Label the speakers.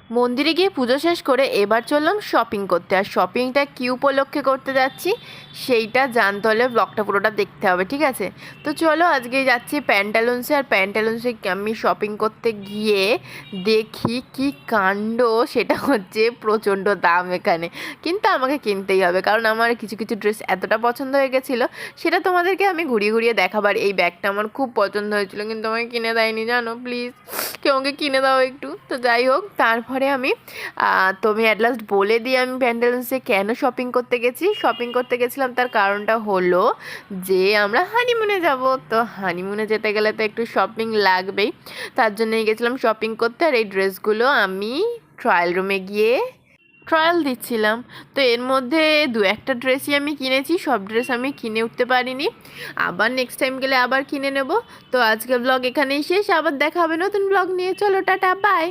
Speaker 1: মন্দিরে গিয়ে পুজো শেষ করে এবার চললাম শপিং করতে। আর শপিংটা কী উপলক্ষে করতে যাচ্ছি সেইটা জানতে হলে ব্লগটা পুরোটা দেখতে হবে, ঠিক আছে? তো চলো, আজকে যাচ্ছি প্যান্টালুন্সে। আর প্যান্টালুন্সে আমি শপিং করতে গিয়ে দেখি কি কাণ্ড, সেটা হচ্ছে প্রচণ্ড দাম এখানে। কিন্তু আমাকে কিনতেই হবে, কারণ আমার কিছু কিছু ড্রেস এতটা পছন্দ হয়ে গেছিলো, সেটা তোমাদেরকে আমি ঘুরিয়ে ঘুরিয়ে দেখাবার। এই ব্যাগটা আমার খুব পছন্দ হয়েছিল, কিন্তু আমাকে কিনে দেয়নি, জানো? প্লিজ কেউ আমাকে কিনে দাও একটু। তো যাই হোক, তারপরে আমি তুমি অ্যাট লাস্ট বলে দিই আমি প্যান্টালুন্সে কেন শপিং করতে গেছি। শপিং করতে গেছিলাম তার কারণটা হলো যে আমরা হানিমুনে যাব। তো হানিমুনে যেতে গেলে তো একটু শপিং লাগবেই, তার জন্যই গেছিলাম শপিং করতে। আর এই ড্রেসগুলো আমি ট্রায়াল রুমে গিয়ে ট্রায়াল দিচ্ছিলাম। তো এর মধ্যে দু একটা ড্রেসই আমি কিনেছি, সব ড্রেস আমি কিনে উঠতে পারিনি। আবার নেক্সট টাইম গেলে আবার কিনে নেব। তো আজকের ব্লগ এখানেই শেষ, আবার দেখা হবে নতুন ব্লগ নিয়ে। চলো, টাটা, বাই।